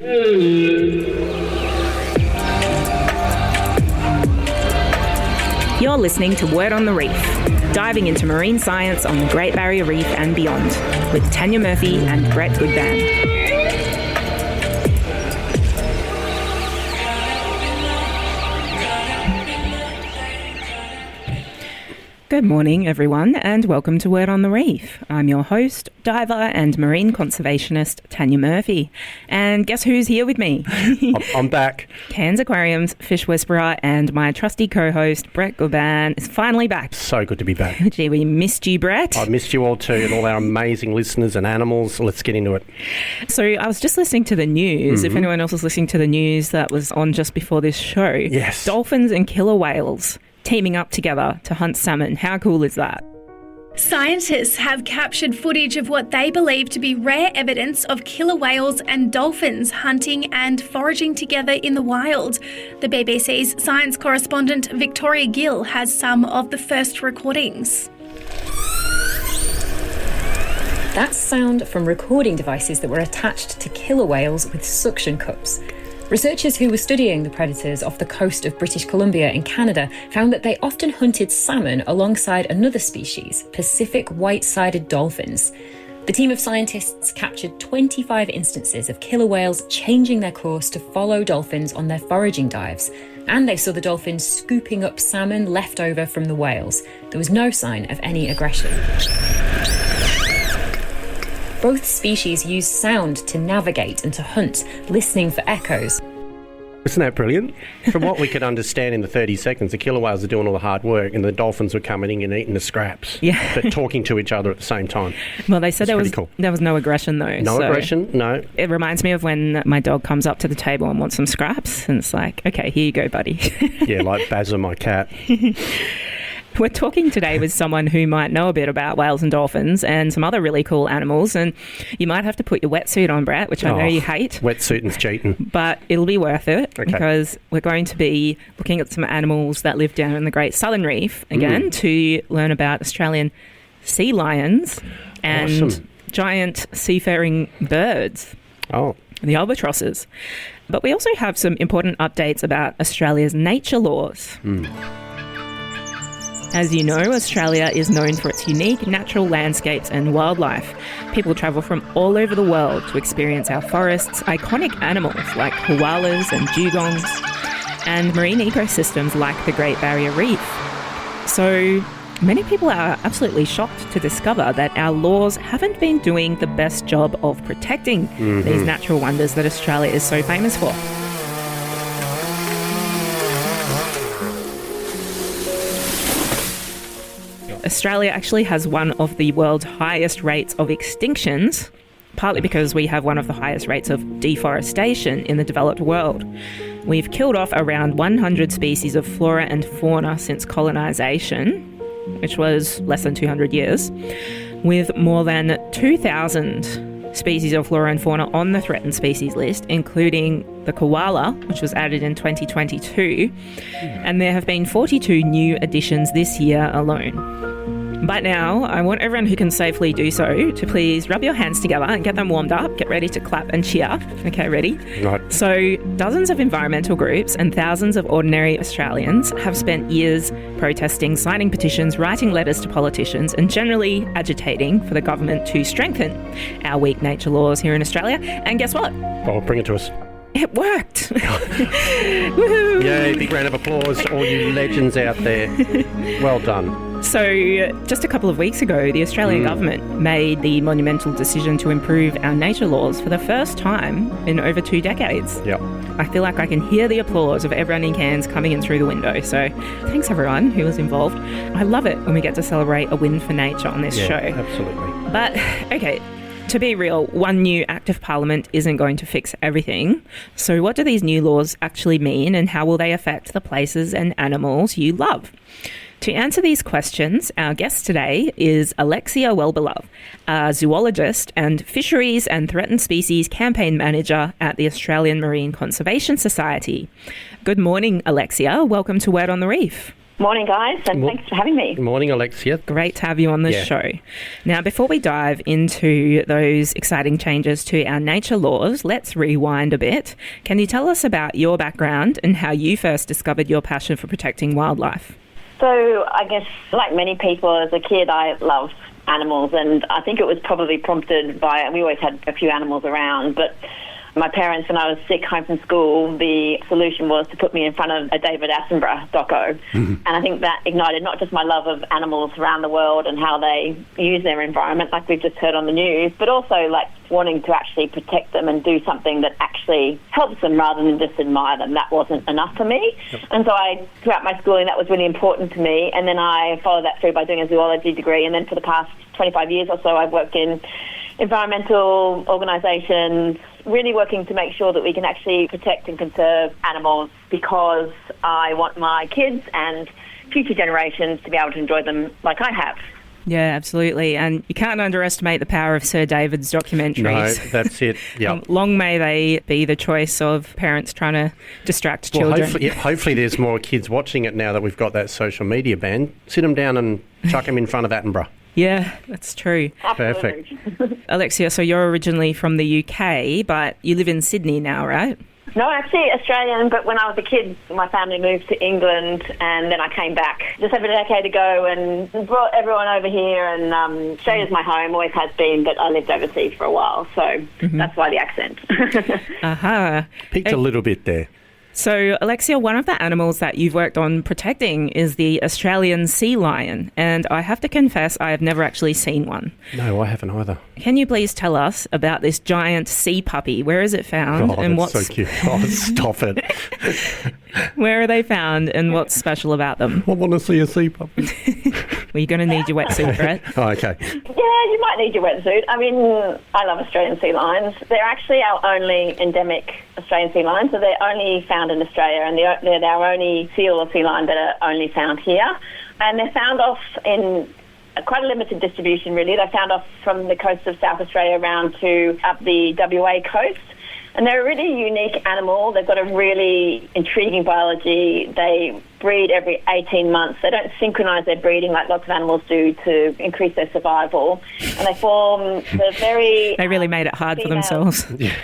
You're listening to Word on the Reef, diving into marine science on the Great Barrier Reef and beyond, with Tanya Murphy and Brett Goodban. Good morning, everyone, and welcome to Word on the Reef. I'm your host, diver and marine conservationist Tanya Murphy. And guess who's here with me? I'm back. Cairns Aquarium's fish whisperer and my trusty co-host, Brett Goodban, is finally back. So good to be back. Gee, we missed you, Brett. I missed you all too, and all our amazing listeners and animals. Let's get into it. So I was just listening to the news. If anyone else was listening to the news that was on just before this show. Yes. Dolphins and killer whales teaming up together to hunt salmon. How cool is that? Scientists have captured footage of what they believe to be rare evidence of killer whales and dolphins hunting and foraging together in the wild. The BBC's science correspondent Victoria Gill has some of the first recordings. That's sound from recording devices that were attached to killer whales with suction cups. Researchers who were studying the predators off the coast of British Columbia in Canada found that they often hunted salmon alongside another species, Pacific white-sided dolphins. The team of scientists captured 25 instances of killer whales changing their course to follow dolphins on their foraging dives. And they saw the dolphins scooping up salmon left over from the whales. There was no sign of any aggression. Both species use sound to navigate and to hunt, listening for echoes. Isn't that brilliant? From what we could understand in the 30 seconds, the killer whales are doing all the hard work and the dolphins were coming in and eating the scraps. Yeah. But talking to each other at the same time. Well, they said there was cool. no aggression, though. No aggression? No. It reminds me of when my dog comes up to the table and wants some scraps. And it's like, okay, here you go, buddy. Yeah, like Bazza, my cat. We're talking today with someone who might know a bit about whales and dolphins and some other really cool animals. And you might have to put your wetsuit on, Brett, which I know you hate. Wetsuit and cheating. But it'll be worth it because we're going to be looking at some animals that live down in the Great Southern Reef again to learn about Australian sea lions and giant seafaring birds. Oh. The albatrosses. But we also have some important updates about Australia's nature laws. As you know, Australia is known for its unique natural landscapes and wildlife. People travel from all over the world to experience our forests, iconic animals like koalas and dugongs, and marine ecosystems like the Great Barrier Reef. So many people are absolutely shocked to discover that our laws haven't been doing the best job of protecting these natural wonders that Australia is so famous for. Australia actually has one of the world's highest rates of extinctions, partly because we have one of the highest rates of deforestation in the developed world. We've killed off around 100 species of flora and fauna since colonisation, which was less than 200 years, with more than 2,000 species of flora and fauna on the threatened species list, including the koala, which was added in 2022, and there have been 42 new additions this year alone. But now, I want everyone who can safely do so to please rub your hands together and get them warmed up. Get ready to clap and cheer. Okay, ready? Right. So, dozens of environmental groups and thousands of ordinary Australians have spent years protesting, signing petitions, writing letters to politicians, and generally agitating for the government to strengthen our weak nature laws here in Australia. And guess what? Oh, bring it to us. It worked. Woohoo! Yay, big round of applause to all you legends out there. Well done. So, just a couple of weeks ago, the Australian government made the monumental decision to improve our nature laws for the first time in over 2 decades. Yep. I feel like I can hear the applause of everyone in Cairns coming in through the window. So, thanks everyone who was involved. I love it when we get to celebrate a win for nature on this show. Absolutely. But, okay, to be real, one new Act of Parliament isn't going to fix everything. So what do these new laws actually mean and how will they affect the places and animals you love? To answer these questions, our guest today is Alexia Wellbelove, a zoologist and fisheries and threatened species campaign manager at the Australian Marine Conservation Society. Good morning, Alexia. Welcome to Word on the Reef. Morning, guys, and thanks for having me. Good morning, Alexia. Great to have you on the show. Now, before we dive into those exciting changes to our nature laws, let's rewind a bit. Can you tell us about your background and how you first discovered your passion for protecting wildlife? So, I guess, like many people, as a kid, I loved animals, and I think it was probably prompted by, we always had a few animals around, but my parents, when I was sick home from school, the solution was to put me in front of a David Attenborough doco. And I think that ignited not just my love of animals around the world and how they use their environment, like we've just heard on the news, but also like wanting to actually protect them and do something that actually helps them rather than just admire them. That wasn't enough for me. And so throughout my schooling, that was really important to me. And then I followed that through by doing a zoology degree. And then for the past 25 years or so, I've worked in environmental organisations, really working to make sure that we can actually protect and conserve animals, because I want my kids and future generations to be able to enjoy them like I have. Yeah, absolutely. And you can't underestimate the power of Sir David's documentaries. No, that's it. Yep. Long may they be the choice of parents trying to distract children. Hopefully there's more kids watching it now that we've got that social media ban. Sit them down and chuck them in front of Attenborough. Yeah, that's true. Perfect. Absolutely. Alexia, so you're originally from the UK, but you live in Sydney now, right? No, actually Australian, but when I was a kid, my family moved to England, and then I came back just over a decade ago and brought everyone over here, and Australia's my home, always has been, but I lived overseas for a while, so that's why the accent. Picked a little bit there. So, Alexia, one of the animals that you've worked on protecting is the Australian sea lion, and I have to confess I have never actually seen one. No, I haven't either. Can you please tell us about this giant sea puppy? Where is it found? And what's so cute. Oh, stop it. Where are they found and what's special about them? I want to see a sea puppy. Well, you're going to need your wetsuit, Brett. Oh, okay. Yeah, you might need your wetsuit. I mean, I love Australian sea lions. They're actually our only endemic Australian sea lions, so they're only found in Australia, and they're our only seal or sea lion that are only found here. And they're found off in quite a limited distribution, really. They're found off from the coast of South Australia around to up the WA coast. And they're a really unique animal. They've got a really intriguing biology. They breed every 18 months. They don't synchronise their breeding like lots of animals do to increase their survival. And they form the very... They really made it hard for themselves. Yeah.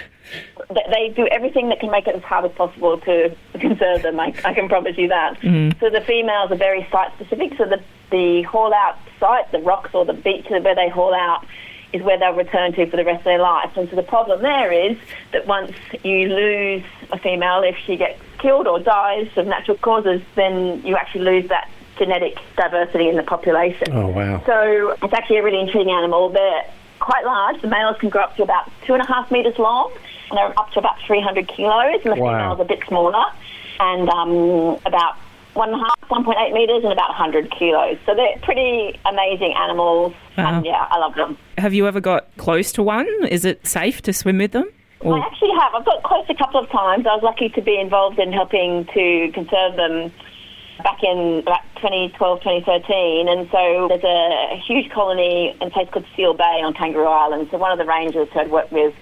They do everything that can make it as hard as possible to conserve them. I can promise you that. So the females are very site-specific. So the haul-out site, the rocks or the beaches where they haul out, is where they'll return to for the rest of their life. And so the problem there is that once you lose a female, if she gets killed or dies of natural causes, then you actually lose that genetic diversity in the population. Oh, wow. So it's actually a really intriguing animal. They're quite large. The males can grow up to about 2.5 metres long, and they're up to about 300 kilos, and the females are a bit smaller, and about 1.8 metres and about 100 kilos. So they're pretty amazing animals, and yeah, I love them. Have you ever got close to one? Is it safe to swim with them? I actually have. I've got close a couple of times. I was lucky to be involved in helping to conserve them back in about 2012, 2013, and so there's a huge colony in a place called Seal Bay on Kangaroo Island. So one of the rangers who I'd worked with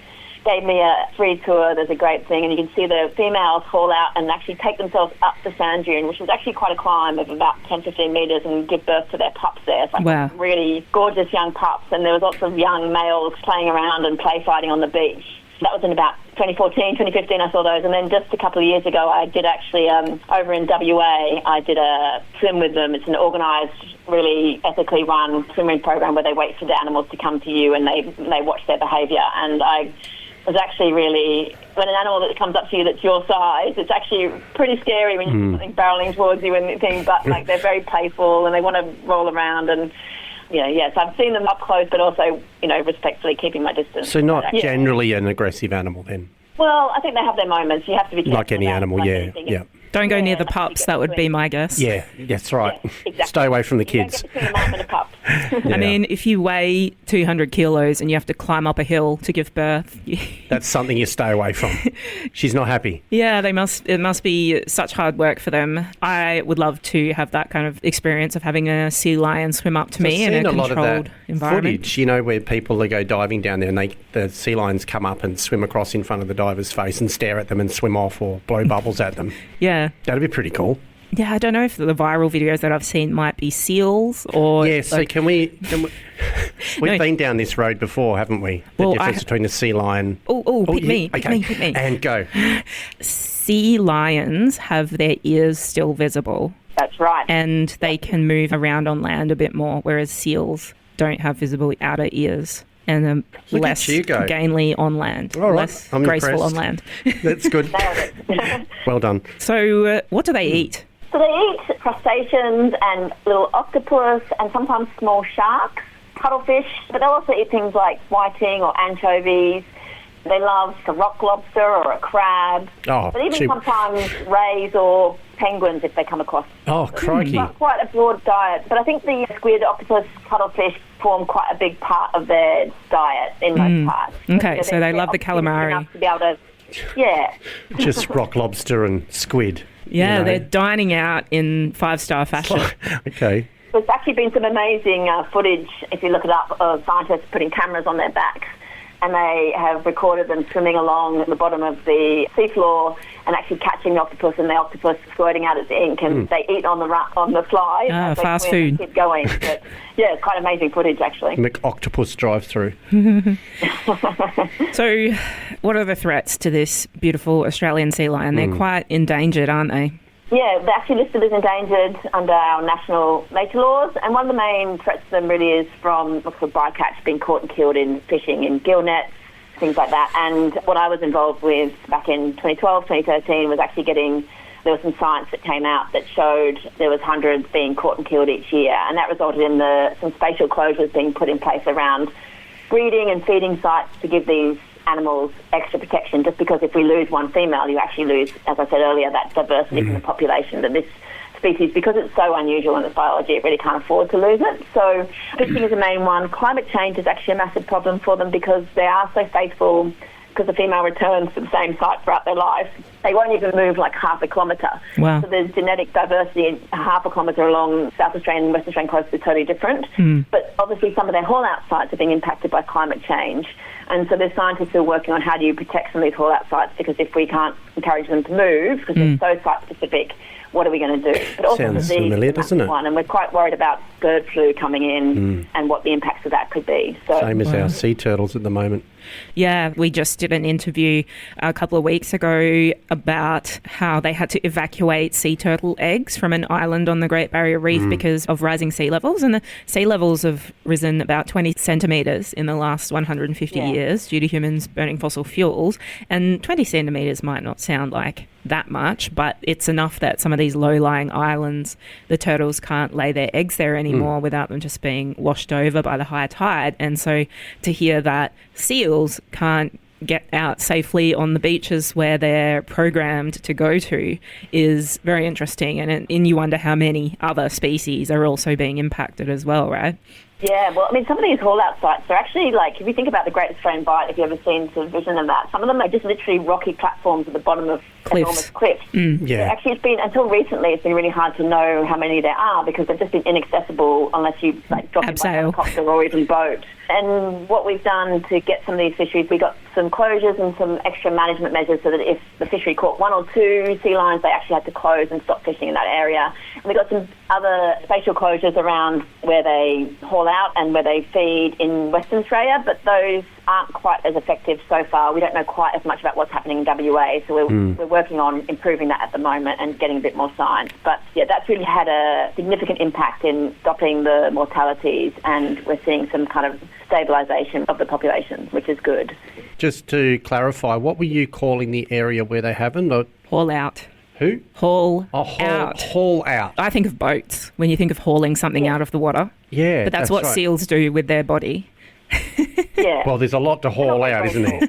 gave me a free tour. There's a great thing, and you can see the females haul out and actually take themselves up the sand dune, which is actually quite a climb of about 10, 15 metres, and give birth to their pups there. It's like really gorgeous young pups, and there was lots of young males playing around and play fighting on the beach. That was in about 2014, 2015 I saw those, and then just a couple of years ago I did actually, over in WA, I did a swim with them. It's an organised, really ethically run swimming program where they wait for the animals to come to you and they watch their behaviour. And I was actually really, when an animal that comes up to you that's your size, it's actually pretty scary when you see something barreling towards you and things, but like they're very playful and they want to roll around and... Yes, I've seen them up close, but also, respectfully keeping my distance. So not generally an aggressive animal then? Well, I think they have their moments. You have to be careful. Like any animal, yeah. Don't go near the pups, that would be my guess. Yeah, that's right. Yeah, exactly. Stay away from the kids. You don't get between a mum and a pup. I mean, if you weigh 200 kilos and you have to climb up a hill to give birth... That's something you stay away from. She's not happy. Yeah, it must be such hard work for them. I would love to have that kind of experience of having a sea lion swim up to me in a controlled environment. Footage, where people they go diving down there and the sea lions come up and swim across in front of the diver's face and stare at them and swim off or blow bubbles at them. Yeah. That'd be pretty cool. Yeah, I don't know if the viral videos that I've seen might be seals or... Yeah, so can we we've been down this road before, haven't we? The difference between a sea lion... pick me. And go. Sea lions have their ears still visible. That's right. And they can move around on land a bit more, whereas seals don't have visible outer ears and are less gainly on land, All right. less I'm graceful impressed. on land. That's good. Nailed it. Well done. So what do they eat? So they eat crustaceans and little octopus and sometimes small sharks, cuttlefish, but they'll also eat things like whiting or anchovies. They love a rock lobster or a crab, but even sometimes rays or penguins if they come across. Oh, crikey. It's quite a broad diet, but I think the squid, octopus, cuttlefish form quite a big part of their diet in most parts. Okay, so they love the calamari. Enough to be able to, yeah. Just rock lobster and squid. Yeah, they're dining out in 5-star fashion. Okay. There's actually been some amazing footage, if you look it up, of scientists putting cameras on their backs, and they have recorded them swimming along the bottom of the seafloor and actually catching the octopus, and the octopus squirting out its ink, and they eat on the fly. Ah, fast food. Keep going. But, yeah, it's quite amazing footage, actually. Octopus drive-through. So what are the threats to this beautiful Australian sea lion? They're quite endangered, aren't they? Yeah, they're actually listed as endangered under our national nature laws, and one of the main threats to them really is from what's called bycatch, being caught and killed in fishing in gill nets, things like that. And what I was involved with back in 2012, 2013 was actually there was some science that came out that showed there was hundreds being caught and killed each year, and that resulted in some spatial closures being put in place around breeding and feeding sites to give these animals extra protection, just because if we lose one female, you actually lose, as I said earlier, that diversity in the population. That this species, because it's so unusual in its biology, it really can't afford to lose it. So fishing is the main one. Climate change is actually a massive problem for them because they are so faithful, because the female returns to the same site throughout their life. They won't even move like half a kilometre. Wow. So there's genetic diversity in half a kilometre along South Australian and Western Australian coast is totally different. But obviously some of their haul-out sites are being impacted by climate change. And so there's scientists who are working on how do you protect some of these haul-out sites, because if we can't encourage them to move, because they're so site-specific, what are we going to do? But also sounds familiar, doesn't it? And we're quite worried about bird flu coming in and what the impacts of that could be. So, same as our sea turtles at the moment. Yeah, we just did an interview a couple of weeks ago about how they had to evacuate sea turtle eggs from an island on the Great Barrier Reef because of rising sea levels. And the sea levels have risen about 20 centimetres in the last 150 years due to humans burning fossil fuels. And 20 centimetres might not sound like that much, but it's enough that some of these low-lying islands, the turtles can't lay their eggs there anymore without them just being washed over by the high tide. And so to hear that seals can't get out safely on the beaches where they're programmed to go to is very interesting. And you wonder how many other species are also being impacted as well, right? Yeah, well, I mean, some of these haul-out sites are actually, like, if you think about the Great Australian Bight, if you've ever seen some vision of that, some of them are just literally rocky platforms at the bottom of enormous cliffs. Yeah. Actually, until recently, it's been really hard to know how many there are because they've just been inaccessible unless you, like, drop in by helicopter or even boat. And what we've done to get some of these fisheries, we got some closures and some extra management measures so that if the fishery caught 1 or 2 sea lions, they actually had to close and stop fishing in that area. And we got some other spatial closures around where they haul out and where they feed in Western Australia, but those aren't quite as effective so far. We don't know quite as much about what's happening in WA, so we're working on improving that at the moment and getting a bit more science. But yeah, that's really had a significant impact in stopping the mortalities, and we're seeing some kind of stabilisation of the population, which is good. Just to clarify, what were you calling the area where they haven't? Haul out. Who? Haul out. Haul out. I think of boats when you think of hauling something out of the water. Yeah, but that's what right. seals do with their body. Yeah. Well, there's a lot to haul out, isn't there?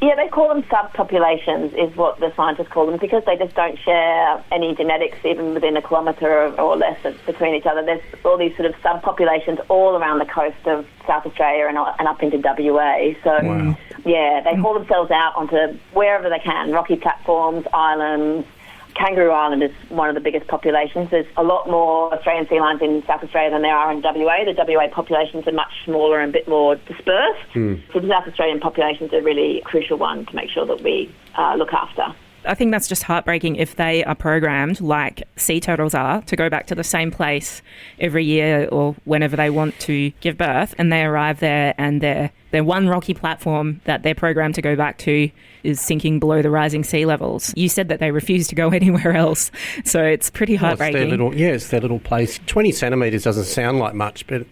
Yeah, they call them subpopulations, is what the scientists call them, because they just don't share any genetics even within a kilometre or less between each other. There's all these sort of subpopulations all around the coast of South Australia and up into WA. So, yeah, they haul themselves out onto wherever they can, rocky platforms, islands. Kangaroo Island is one of the biggest populations. There's a lot more Australian sea lions in South Australia than there are in WA. The WA populations are much smaller and a bit more dispersed. So the South Australian populations are really a crucial one to make sure that we look after. I think that's just heartbreaking if they are programmed, like sea turtles are, to go back to the same place every year or whenever they want to give birth, and they arrive there and their one rocky platform that they're programmed to go back to is sinking below the rising sea levels. You said that they refuse to go anywhere else, so it's pretty heartbreaking. It's their little place. 20 centimetres doesn't sound like much, but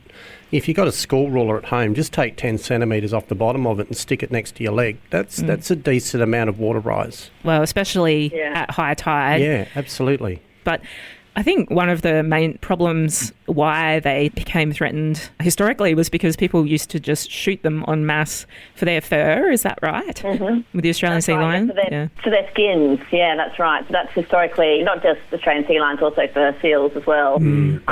if you've got a school ruler at home, just take 10 centimetres off the bottom of it and stick it next to your leg. That's a decent amount of water rise. Well, especially at high tide. Yeah, absolutely. But I think one of the main problems why they became threatened historically was because people used to just shoot them en masse for their fur. Is that right? Mm-hmm. With the Australian sea lion? For their skins, yeah, that's right. So that's historically not just Australian sea lions, also fur seals as well, and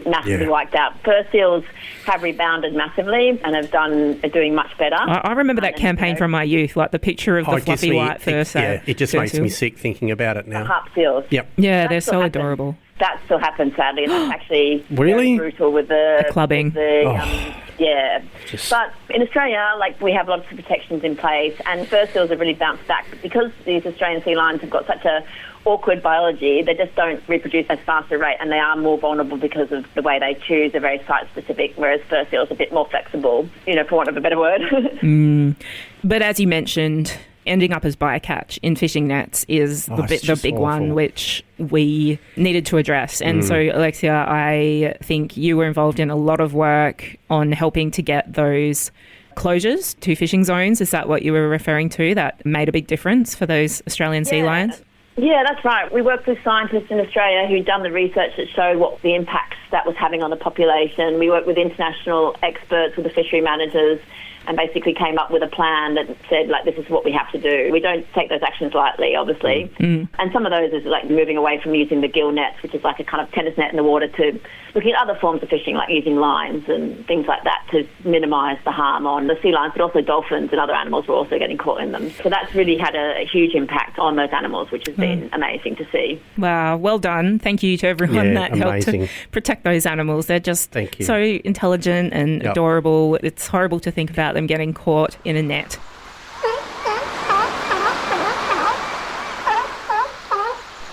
massively wiped out. Fur seals have rebounded massively and are doing much better. I remember that campaign from my youth, like the picture of the fluffy white fur seal. Yeah, it just makes me sick thinking about it now. The harp seals. Yep. Yeah, they're so adorable. That still happens, sadly. That's actually really very brutal with the clubbing. Yeah. But in Australia, we have lots of protections in place, and fur seals have really bounced back. But because these Australian sea lions have got such a awkward biology, they just don't reproduce at a faster rate, and they are more vulnerable because of the way they choose. They're very site-specific, whereas fur seals are a bit more flexible, for want of a better word. But as you mentioned, ending up as bycatch in fishing nets is the big one which we needed to address. And so, Alexia, I think you were involved in a lot of work on helping to get those closures to fishing zones. Is that what you were referring to, that made a big difference for those Australian sea lions? Yeah, that's right. We worked with scientists in Australia who'd done the research that showed what the impacts that was having on the population. We worked with international experts, with the fishery managers, and basically came up with a plan that said, this is what we have to do. We don't take those actions lightly, obviously. And some of those is moving away from using the gill nets, which is like a kind of tennis net in the water, to looking at other forms of fishing, like using lines and things like that to minimise the harm on the sea lions, but also dolphins and other animals were also getting caught in them. So that's really had a huge impact on those animals, which has been amazing to see. Wow, well done. Thank you to everyone that helped to protect those animals. They're just so intelligent and adorable. It's horrible to think about them getting caught in a net.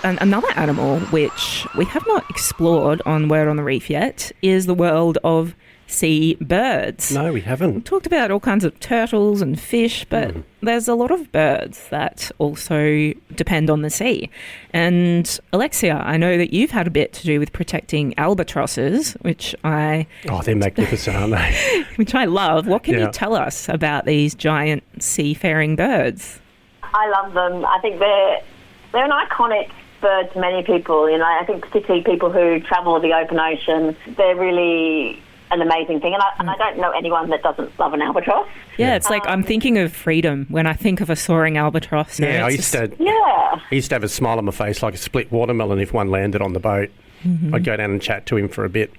And another animal which we have not explored on Word on the Reef yet is the world of sea birds. No, we haven't. We talked about all kinds of turtles and fish, but there's a lot of birds that also depend on the sea. And Alexia, I know that you've had a bit to do with protecting albatrosses, which they're magnificent, aren't they? Which I love. What can you tell us about these giant seafaring birds? I love them. I think they're an iconic bird to many people. I think particularly people who travel the open ocean, they're really an amazing thing. And I don't know anyone that doesn't love an albatross. Yeah, it's I'm thinking of freedom when I think of a soaring albatross. Yeah, I used to have a smile on my face like a split watermelon if one landed on the boat. I'd go down and chat to him for a bit.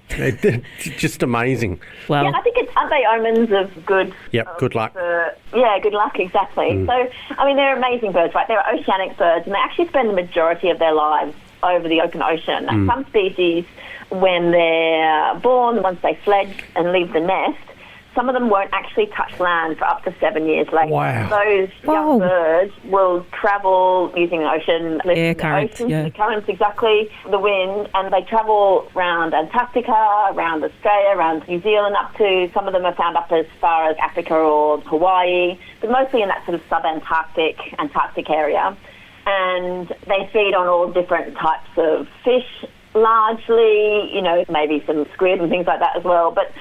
Just amazing. Well, I think aren't they omens of good? Yep, good luck. Good luck, exactly. So, they're amazing birds, right? They're oceanic birds, and they actually spend the majority of their lives over the open ocean. And some species, when they're born, once they fledge and leave the nest, some of them won't actually touch land for up to 7 years later. Wow. Those young birds will travel using the ocean, air currents, the currents, exactly, the wind, and they travel around Antarctica, around Australia, around New Zealand, up to, some of them are found up as far as Africa or Hawaii, but mostly in that sort of Antarctic area. And they feed on all different types of fish, largely, maybe some squid and things like that as well, but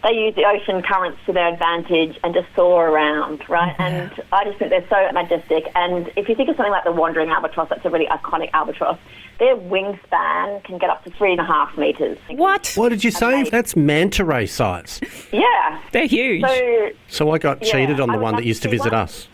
they use the ocean currents to their advantage and just soar around, right? And I just think they're so majestic. And if you think of something like the wandering albatross, that's a really iconic albatross, their wingspan can get up to 3.5 metres. What? What did you say? That's manta ray size. Yeah. They're huge. So I got cheated on the one that used to visit us.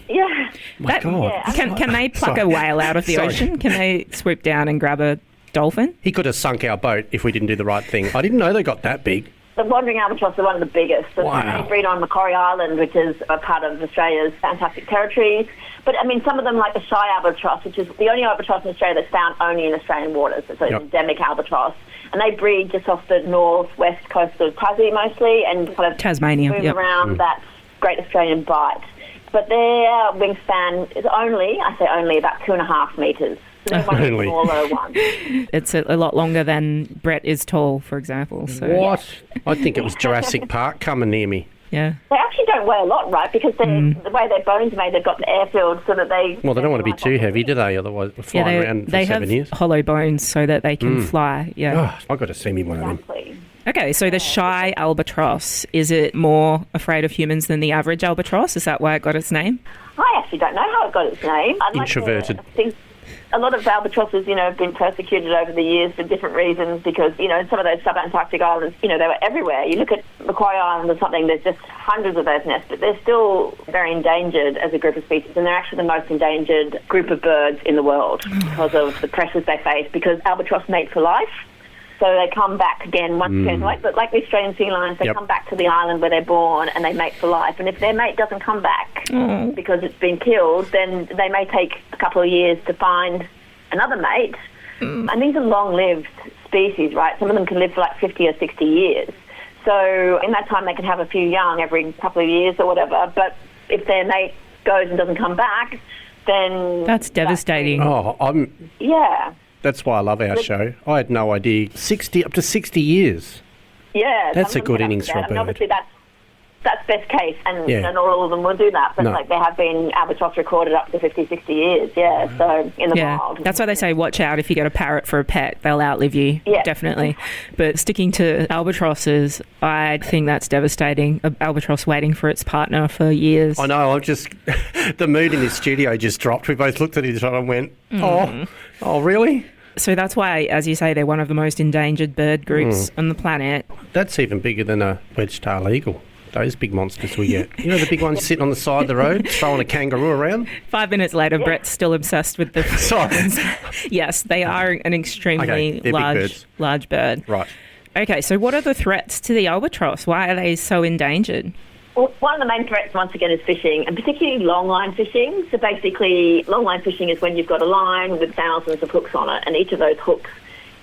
Yeah. My God. Yeah, can they pluck a whale out of the ocean? Can they swoop down and grab a dolphin? He could have sunk our boat if we didn't do the right thing. I didn't know they got that big. The wandering albatross are one of the biggest. Wow. They breed on Macquarie Island, which is a part of Australia's Antarctic territories. But, some of them, like the shy albatross, which is the only albatross in Australia that's found only in Australian waters. So it's an endemic albatross. And they breed just off the north-west coast of Tassie mostly and kind of Tasmania, move around that Great Australian Bight. but their wingspan is only about 2.5 metres. So they're one of the smaller ones. It's a lot longer than Brett is tall, for example. So. What? I think it was Jurassic Park coming near me. Yeah. They actually don't weigh a lot, right? Because the way their bones are made, they've got the airfield so that they... Well, they don't want to be too heavy, do they? Otherwise, they're flying around for 7 years. They have hollow bones so that they can fly, Oh, I've got to see me one of them. Okay, so the shy albatross, is it more afraid of humans than the average albatross? Is that why it got its name? I actually don't know how it got its name. Introverted. I think a lot of albatrosses, have been persecuted over the years for different reasons because, in some of those subantarctic islands, they were everywhere. You look at Macquarie Island or something, there's just hundreds of those nests, but they're still very endangered as a group of species, and they're actually the most endangered group of birds in the world because of the pressures they face, because albatross mate for life. So they come back again once again, like the Australian sea lions, they come back to the island where they're born and they mate for life. And if their mate doesn't come back because it's been killed, then they may take a couple of years to find another mate. And these are long-lived species, right? Some of them can live for like 50 or 60 years. So in that time, they can have a few young every couple of years or whatever. But if their mate goes and doesn't come back, then... That's devastating. Yeah. That's why I love our show. I had no idea. Up to 60 years. Yeah. That's a good innings for a bird. Obviously, that's best case, and not all of them will do that. But there have been albatross recorded up to 50, 60 years, so in the wild. That's why they say watch out if you get a parrot for a pet. They'll outlive you, definitely. But sticking to albatrosses, I think that's devastating. An albatross waiting for its partner for years. I know, the mood in this studio just dropped. We both looked at each other and went, oh, really? So that's why, as you say, they're one of the most endangered bird groups on the planet. That's even bigger than a wedge-tailed eagle. Those big monsters we get. The big ones sitting on the side of the road, throwing a kangaroo around? 5 minutes later, Brett's still obsessed with the... Sorry. Yes, they are an extremely large bird. Right. Okay, so what are the threats to the albatross? Why are they so endangered? Well, one of the main threats, once again, is fishing, and particularly long-line fishing. So basically, long-line fishing is when you've got a line with thousands of hooks on it, and each of those hooks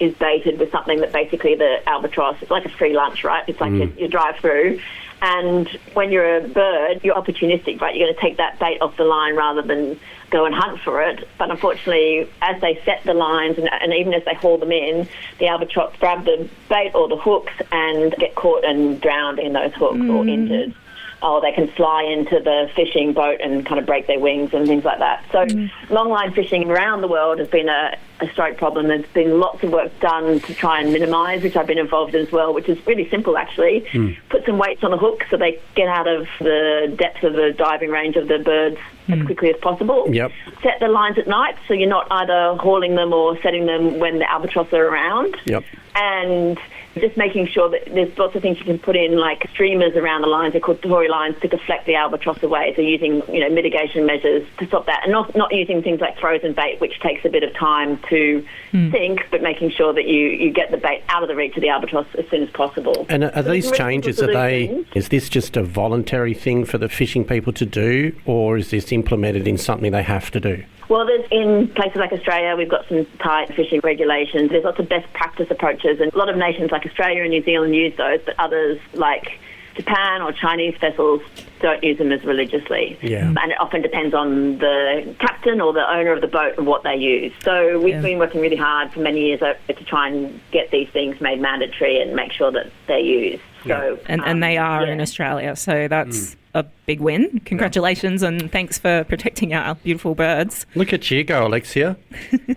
is baited with something that basically the albatross, it's like a free lunch, right? It's like you drive through. And when you're a bird, you're opportunistic, right? You're going to take that bait off the line rather than go and hunt for it. But unfortunately, as they set the lines and even as they haul them in, the albatross grab the bait or the hooks and get caught and drowned in those hooks or injured. Or they can fly into the fishing boat and kind of break their wings and things like that. So long-line fishing around the world has been a historic problem. There's been lots of work done to try and minimise, which I've been involved in as well, which is really simple, actually. Put some weights on the hook so they get out of the depth of the diving range of the birds as quickly as possible. Yep. Set the lines at night so you're not either hauling them or setting them when the albatross are around. Yep. And just making sure that there's lots of things you can put in, like streamers around the lines, they're called toy lines, to deflect the albatross away. So using, mitigation measures to stop that, and not using things like frozen bait, which takes a bit of time to sink, but making sure that you get the bait out of the reach of the albatross as soon as possible. And are these changes, is this just a voluntary thing for the fishing people to do, or is this implemented in something they have to do? Well, there's in places like Australia, we've got some tight fishing regulations. There's lots of best practice approaches, and a lot of nations like Australia and New Zealand use those, but others like Japan or Chinese vessels don't use them as religiously. Yeah. And it often depends on the captain or the owner of the boat and what they use. So we've been working really hard for many years to try and get these things made mandatory and make sure that they're used. Yeah. So, and they are in Australia, so that's a big win. Congratulations, and thanks for protecting our beautiful birds. Look at you go, Alexia.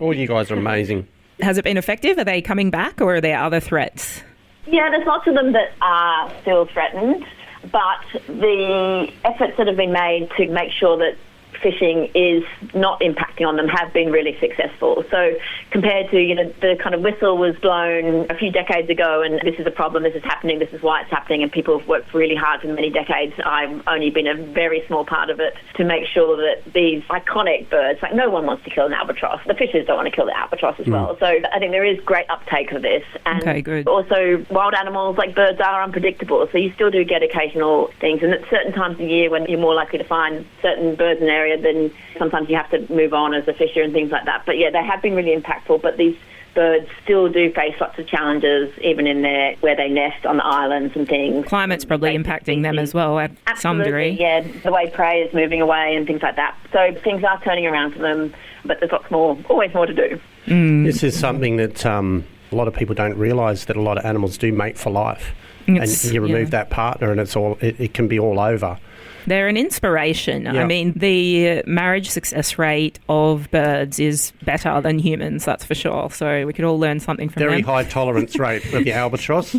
All you guys are amazing. Has it been effective? Are they coming back, or are there other threats? Yeah, there's lots of them that are still threatened, but the efforts that have been made to make sure that fishing is not impacting on them have been really successful. So compared to, the kind of whistle was blown a few decades ago and this is a problem, this is happening, this is why it's happening, and people have worked really hard for many decades. I've only been a very small part of it to make sure that these iconic birds, like no one wants to kill an albatross. The fishers don't want to kill the albatross as well. So I think there is great uptake of this. And okay, good. Also, wild animals like birds are unpredictable, so you still do get occasional things. And at certain times of year when you're more likely to find certain birds in an area, then sometimes you have to move on as a fisher and things like that. But yeah, they have been really impactful. But these birds still do face lots of challenges, even in where they nest on the islands and things. Climate's probably impacting them as well at some degree. Yeah, the way prey is moving away and things like that. So things are turning around for them, but there's always more to do. This is something that a lot of people don't realise, that a lot of animals do mate for life. And you remove that partner and it can be all over. They're an inspiration. Yeah. I mean, the marriage success rate of birds is better than humans, that's for sure. So we could all learn something from them. Very high tolerance rate of the albatross.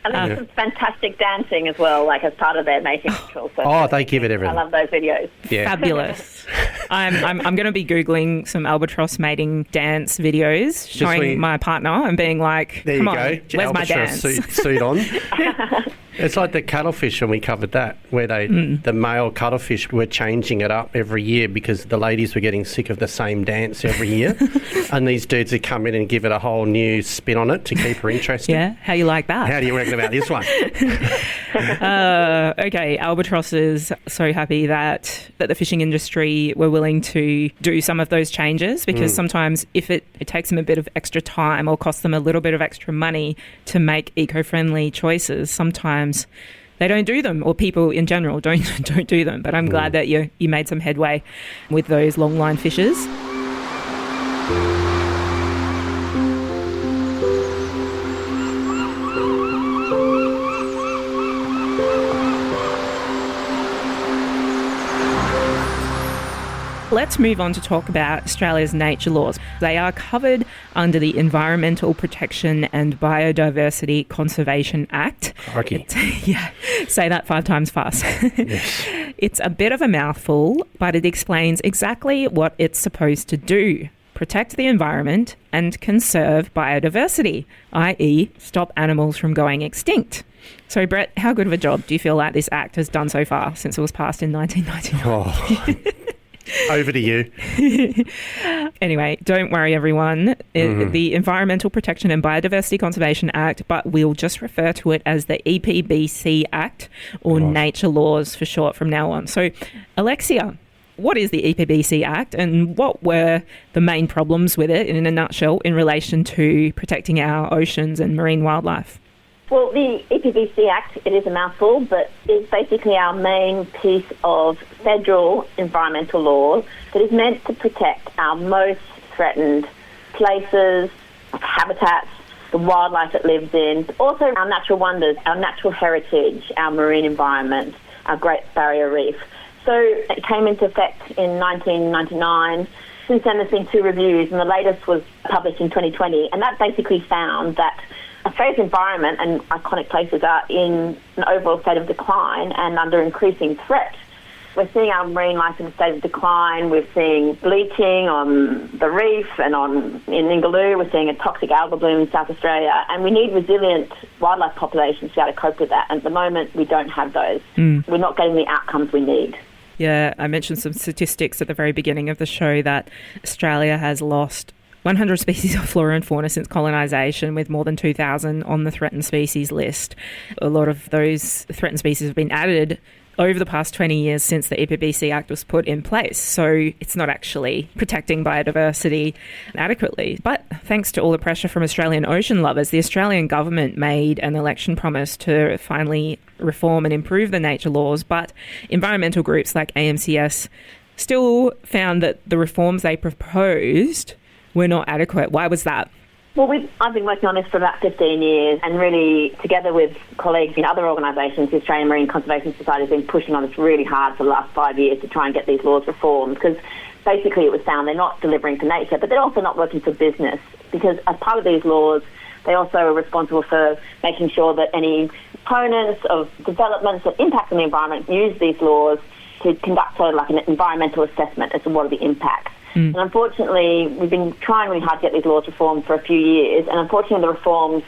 And there's some fantastic dancing as well, like as part of their mating ritual. So they give it everything. I love those videos. Yeah. Fabulous. I'm going to be Googling some albatross mating dance videos, showing my partner and being like, there come you on, go. where's my dance? Suit on. It's like the cuttlefish when we covered that, where the male cuttlefish were changing it up every year because the ladies were getting sick of the same dance every year. And these dudes would come in and give it a whole new spin on it to keep her interested. Yeah, how you like that? How do you reckon about this one? Okay, albatrosses, so happy that the fishing industry were willing to do some of those changes, because sometimes if it takes them a bit of extra time or costs them a little bit of extra money to make eco-friendly choices, sometimes they don't do them, or people in general don't do them. But I'm glad that you made some headway with those long-line fishes. Let's move on to talk about Australia's nature laws. They are covered under the Environmental Protection and Biodiversity Conservation Act. Crikey. Say that 5 times fast. Yes. It's a bit of a mouthful, but it explains exactly what it's supposed to do. Protect the environment and conserve biodiversity, i.e. stop animals from going extinct. So, Brett, how good of a job do you feel like this act has done so far since it was passed in 1999? Over to you. Anyway, don't worry, everyone. The Environmental Protection and Biodiversity Conservation Act, but we'll just refer to it as the EPBC Act, or Nature Laws for short from now on. So, Alexia, what is the EPBC Act and what were the main problems with it, in a nutshell, in relation to protecting our oceans and marine wildlife? Well, the EPBC Act, it is a mouthful, but it's basically our main piece of federal environmental law that is meant to protect our most threatened places, habitats, the wildlife it lives in, but also our natural wonders, our natural heritage, our marine environment, our Great Barrier Reef. So it came into effect in 1999. Since then, there's been 2 reviews, and the latest was published in 2020, and that basically found that Australia's environment and iconic places are in an overall state of decline and under increasing threat. We're seeing our marine life in a state of decline. We're seeing bleaching on the reef and in Ningaloo. We're seeing a toxic algal bloom in South Australia, and we need resilient wildlife populations to be able to cope with that. And at the moment, we don't have those. We're not getting the outcomes we need. Yeah, I mentioned some statistics at the very beginning of the show that Australia has lost 100 species of flora and fauna since colonisation, with more than 2,000 on the threatened species list. A lot of those threatened species have been added over the past 20 years since the EPBC Act was put in place. So it's not actually protecting biodiversity adequately. But thanks to all the pressure from Australian ocean lovers, the Australian government made an election promise to finally reform and improve the nature laws. But environmental groups like AMCS still found that the reforms they proposed were not adequate. Why was that? Well, I've been working on this for about 15 years, and really, together with colleagues in other organisations, the Australian Marine Conservation Society has been pushing on this really hard for the last 5 years to try and get these laws reformed, because basically it was found they're not delivering to nature, but they're also not working for business, because as part of these laws, they also are responsible for making sure that any proponents of developments that impact on the environment use these laws to conduct an environmental assessment as to what are the impacts. And unfortunately, we've been trying really hard to get these laws reformed for a few years, and unfortunately the reforms,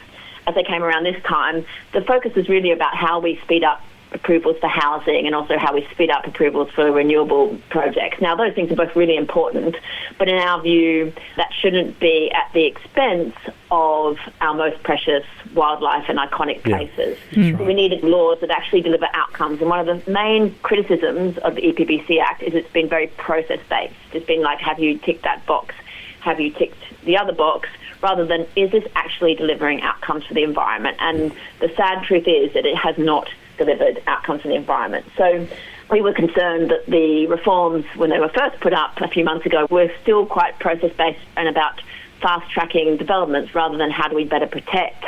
as they came around this time, the focus was really about how we speed up approvals for housing and also how we speed up approvals for renewable projects. Now, those things are both really important, but in our view, that shouldn't be at the expense of our most precious wildlife and iconic places. Right. We needed laws that actually deliver outcomes, and one of the main criticisms of the EPBC Act is it's been very process-based. It's been like, have you ticked that box? have you ticked the other box, rather than is this actually delivering outcomes for the environment? And the sad truth is that it has not delivered outcomes for the environment. So we were concerned that the reforms, when they were first put up a few months ago, were still quite process-based and about fast-tracking developments rather than how do we better protect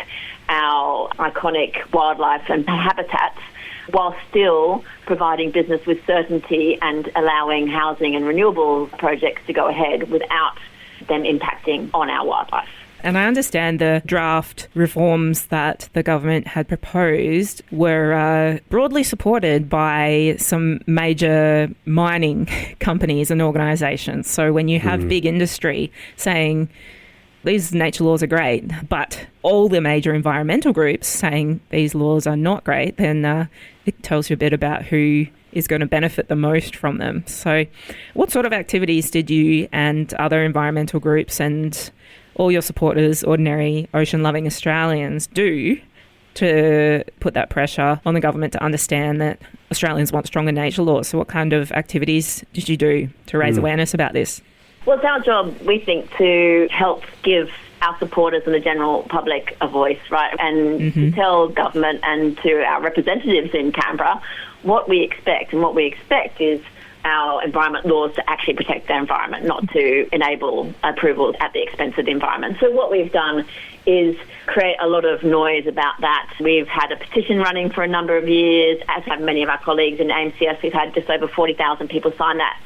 our iconic wildlife and habitats while still providing business with certainty and allowing housing and renewable projects to go ahead without them impacting on our wildlife. And I understand the draft reforms that the government had proposed were broadly supported by some major mining companies and organisations. So when you have big industry saying these nature laws are great, but all the major environmental groups saying these laws are not great, then it tells you a bit about who is going to benefit the most from them. So what sort of activities did you and other environmental groups and all your supporters, ordinary ocean-loving Australians, do to put that pressure on the government to understand that Australians want stronger nature laws? So what kind of activities did you do to raise awareness about this? Well, it's our job, we think, to help give our supporters and the general public a voice, right? And to tell government and to our representatives in Canberra what we expect. And what we expect is our environment laws to actually protect the environment, not to enable approvals at the expense of the environment. So what we've done is create a lot of noise about that. We've had a petition running for a number of years, as have many of our colleagues in AMCS. We've had just over 40,000 people sign that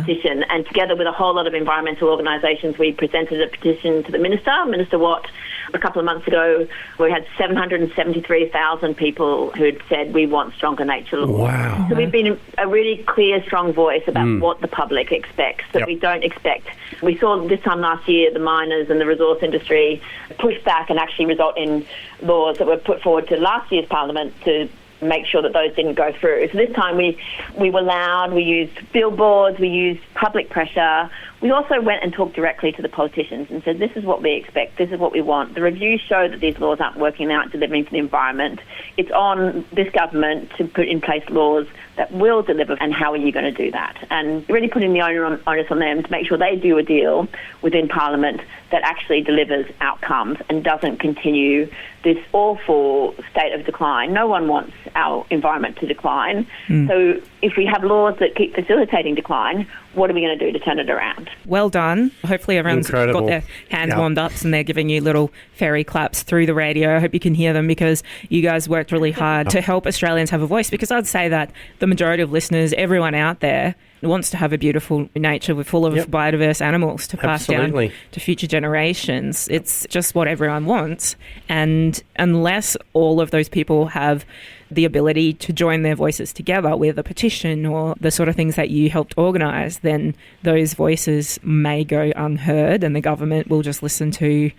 petition. And together with a whole lot of environmental organisations, we presented a petition to the Minister Watt, a couple of months ago. We had 773,000 people who had said we want stronger nature laws. Wow. So we've been a really clear, strong voice about what the public expects, that we don't expect. We saw this time last year the miners and the resource industry push back and actually result in laws that were put forward to last year's Parliament to make sure that those didn't go through. So this time we were loud, we used billboards, we used public pressure. We also went and talked directly to the politicians and said, this is what we expect, this is what we want. The reviews show that these laws aren't working, they aren't delivering for the environment. It's on this government to put in place laws that will deliver, and how are you going to do that? And really putting the onus on them to make sure they do a deal within Parliament that actually delivers outcomes and doesn't continue this awful state of decline. No one wants our environment to decline. So if we have laws that keep facilitating decline, what are we going to do to turn it around? Well done. Hopefully everyone's got their hands warmed up and they're giving you little fairy claps through the radio. I hope you can hear them, because you guys worked really hard to help Australians have a voice, because I'd say that the majority of listeners, everyone out there, wants to have a beautiful nature full of biodiverse animals to pass down to future generations. It's just what everyone wants. And unless all of those people have the ability to join their voices together with a petition or the sort of things that you helped organise, then those voices may go unheard and the government will just listen to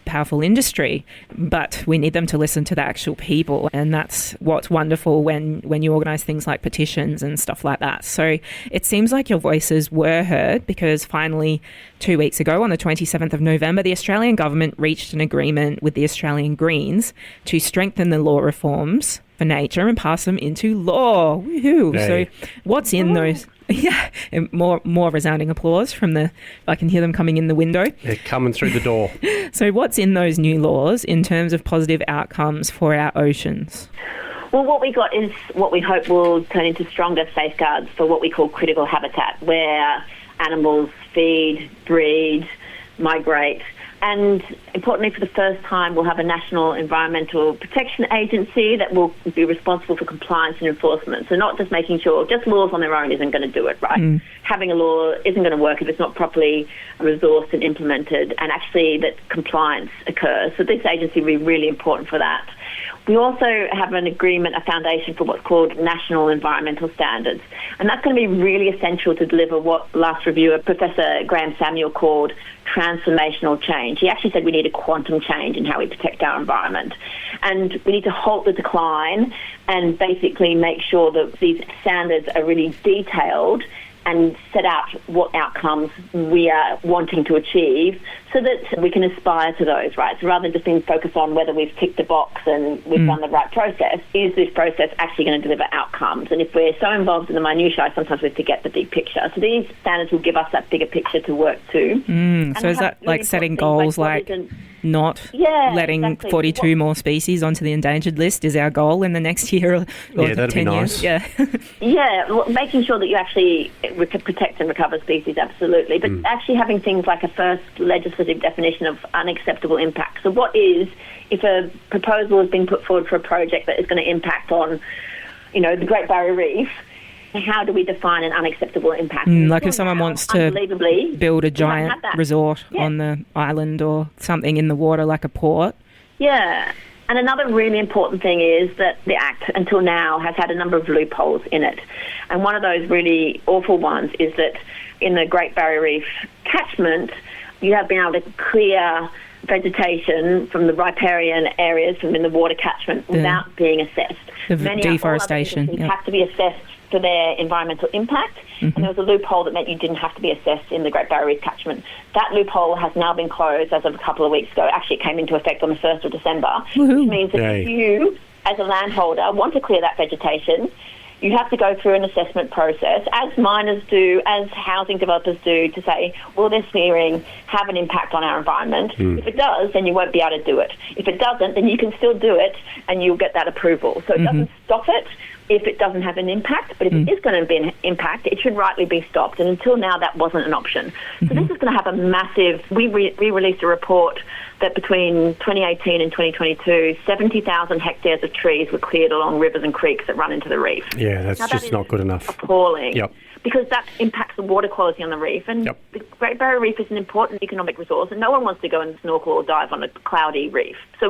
powerful industry. But we need them to listen to the actual people, and that's what's wonderful when you organise things like petitions and stuff like that. So it seems like your voices were heard, because finally 2 weeks ago, on the 27th of November, the Australian government reached an agreement with the Australian Greens to strengthen the law reforms for nature and pass them into law. Woohoo! Hey. So what's in those? Yeah, and more resounding applause from I can hear them coming in the window. They're coming through the door. So what's in those new laws in terms of positive outcomes for our oceans? Well, what we got is what we hope will turn into stronger safeguards for what we call critical habitat, where animals feed, breed, migrate. And importantly, for the first time, we'll have a national environmental protection agency that will be responsible for compliance and enforcement. So not just making sure just laws on their own isn't going to do it, right? Having a law isn't going to work if it's not properly resourced and implemented, and actually that compliance occurs. So this agency will be really important for that. We also have an agreement, a foundation for what's called national environmental standards. And that's going to be really essential to deliver what last reviewer, Professor Graham Samuel, called transformational change. He actually said we need a quantum change in how we protect our environment. And we need to halt the decline and basically make sure that these standards are really detailed and set out what outcomes we are wanting to achieve so that we can aspire to those, right? So rather than just being focused on whether we've ticked the box and we've done the right process, is this process actually going to deliver outcomes? And if we're so involved in the minutiae, sometimes we forget the big picture. So these standards will give us that bigger picture to work to. So is that like setting goals like not letting 42 more species onto the endangered list is our goal in the next year or that'd 10 be nice. years? Well, making sure that you actually protect and recover species, absolutely. But actually having things like a first legislative definition of unacceptable impact. So what is, if a proposal has been put forward for a project that is going to impact on, the Great Barrier Reef, how do we define an unacceptable impact? Like if someone wants to build a giant resort on the island or something in the water like a port. Yeah. And another really important thing is that the Act, until now, has had a number of loopholes in it. And one of those really awful ones is that in the Great Barrier Reef catchment, you have been able to clear vegetation from the riparian areas from in the water catchment without being assessed. Many deforestation have to be assessed for their environmental impact, and there was a loophole that meant you didn't have to be assessed in the Great Barrier Reef catchment. That loophole has now been closed as of a couple of weeks ago. Actually, it came into effect on the 1st of December, which means that if you, as a landholder, want to clear that vegetation, you have to go through an assessment process, as miners do, as housing developers do, to say, will this clearing have an impact on our environment? If it does, then you won't be able to do it. If it doesn't, then you can still do it and you'll get that approval. So it doesn't stop it if it doesn't have an impact, but if it is going to be an impact, it should rightly be stopped. And until now, that wasn't an option. So this is going to have a massive... We released a report that between 2018 and 2022, 70,000 hectares of trees were cleared along rivers and creeks that run into the reef. Yeah, that's just not good enough. Appalling. Yep. Because that impacts the water quality on the reef. And the Great Barrier Reef is an important economic resource, and no one wants to go and snorkel or dive on a cloudy reef. So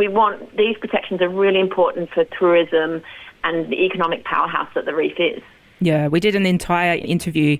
these protections are really important for tourism and the economic powerhouse that the reef is. Yeah, we did an entire interview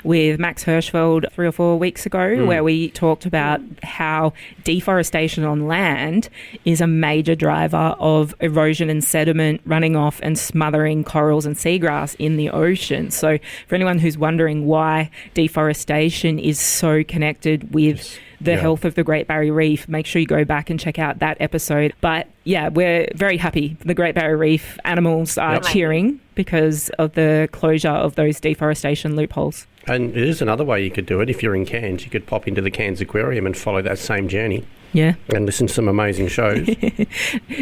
with Max Hirschfeld 3 or 4 weeks ago where we talked about how deforestation on land is a major driver of erosion and sediment running off and smothering corals and seagrass in the ocean. So for anyone who's wondering why deforestation is so connected with the health of the Great Barrier Reef, make sure you go back and check out that episode. But yeah, we're very happy. The Great Barrier Reef animals are cheering because of the closure of those deforestation loopholes. And there's another way you could do it. If you're in Cairns, you could pop into the Cairns Aquarium and follow that same journey. Yeah. And listen to some amazing shows.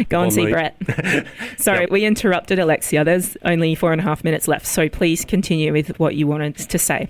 Go and see Brett. Sorry, we interrupted Alexia. There's only 4.5 minutes left, so please continue with what you wanted to say.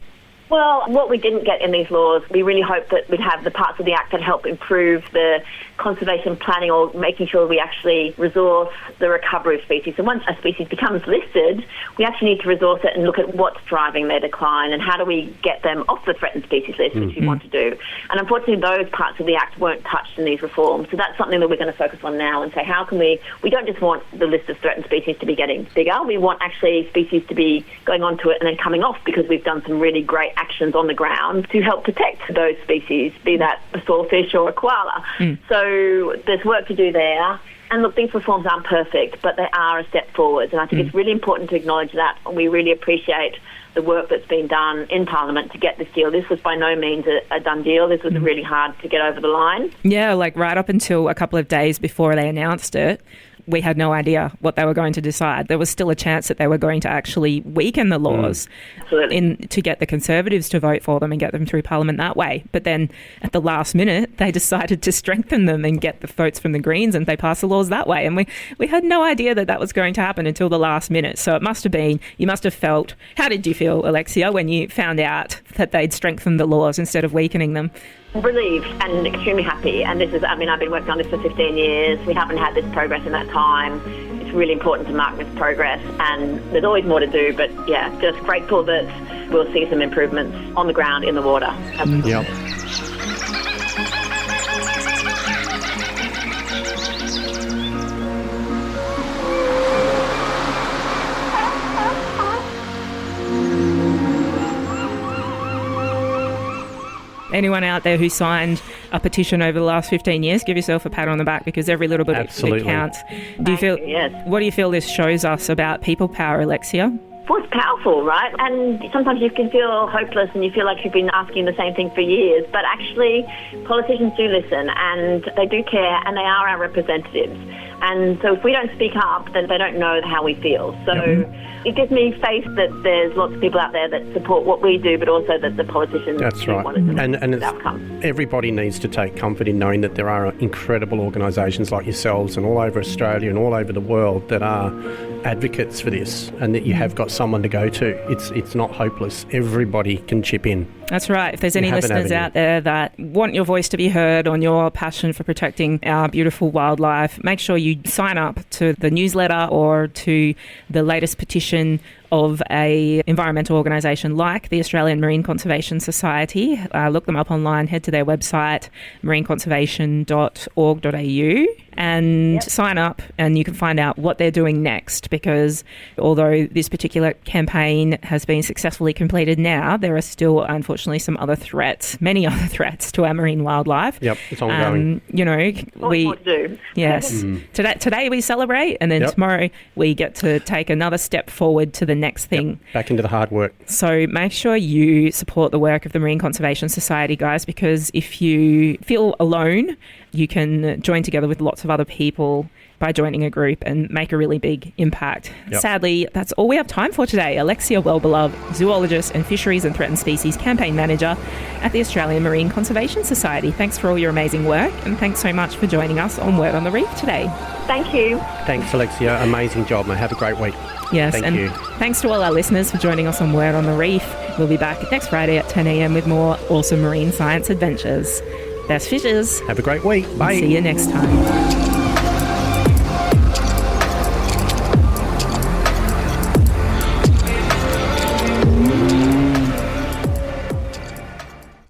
Well, what we didn't get in these laws, we really hope that we'd have the parts of the Act that help improve the conservation planning or making sure we actually resource the recovery of species. So once a species becomes listed, we actually need to resource it and look at what's driving their decline and how do we get them off the threatened species list, which we want to do. And unfortunately, those parts of the Act weren't touched in these reforms. So that's something that we're going to focus on now and say, how can we don't just want the list of threatened species to be getting bigger, we want actually species to be going onto it and then coming off, because we've done some really great actions on the ground to help protect those species, be that a swordfish or a koala. So there's work to do there. And look, these reforms aren't perfect, but they are a step forward. And I think it's really important to acknowledge that. And we really appreciate the work that's been done in Parliament to get this deal. This was by no means a done deal. This was really hard to get over the line. Yeah, like right up until a couple of days before they announced it, we had no idea what they were going to decide. There was still a chance that they were going to actually weaken the laws to get the Conservatives to vote for them and get them through Parliament that way. But then at the last minute, they decided to strengthen them and get the votes from the Greens, and they passed the laws that way. And we had no idea that was going to happen until the last minute. So it must have been, you must have felt, how did you feel, Alexia, when you found out that they'd strengthened the laws instead of weakening them? Relieved and extremely happy. And this is, I've been working on this for 15 years. We haven't had this progress in that time. It's really important to mark this progress, and there's always more to do, but yeah, just grateful that we'll see some improvements on the ground, in the water. Absolutely. Yep. Anyone out there who signed a petition over the last 15 years, give yourself a pat on the back, because every little bit of it counts. What do you feel this shows us about people power, Alexia? Well, it's powerful, right? And sometimes you can feel hopeless and you feel like you've been asking the same thing for years. But actually, politicians do listen and they do care and they are our representatives. And so if we don't speak up, then they don't know how we feel. So it gives me faith that there's lots of people out there that support what we do, but also that the politicians That's right. want us to And the outcome. everybody needs to take comfort in knowing that there are incredible organisations like yourselves and all over Australia and all over the world that are advocates for this, and that you have got someone to go to. It's not hopeless. Everybody can chip in. That's right. If there's any listeners out there that want your voice to be heard on your passion for protecting our beautiful wildlife, make sure you sign up to the newsletter or to the latest petition of a environmental organisation like the Australian Marine Conservation Society. Look them up online, head to their website, marineconservation.org.au, and sign up, and you can find out what they're doing next, because although this particular campaign has been successfully completed now, there are still unfortunately some other threats, many other threats to our marine wildlife. Yep, it's ongoing. What to do. Yes. Today we celebrate, and then tomorrow we get to take another step forward to the next thing. Yep, back into the hard work. So make sure you support the work of the Marine Conservation Society, guys, because if you feel alone, you can join together with lots of other people by joining a group and make a really big impact. Yep. Sadly, that's all we have time for today. Alexia Wellbelove, zoologist and Fisheries and Threatened Species Campaign Manager at the Australian Marine Conservation Society. Thanks for all your amazing work, and thanks so much for joining us on Word on the Reef today. Thank you. Thanks, Alexia. Amazing job, mate. Have a great week. Yes, Thank and you. thanks to all our listeners for joining us on Word on the Reef. We'll be back next Friday at 10 a.m. with more awesome marine science adventures. Best fishes. Have a great week. Bye. See you next time.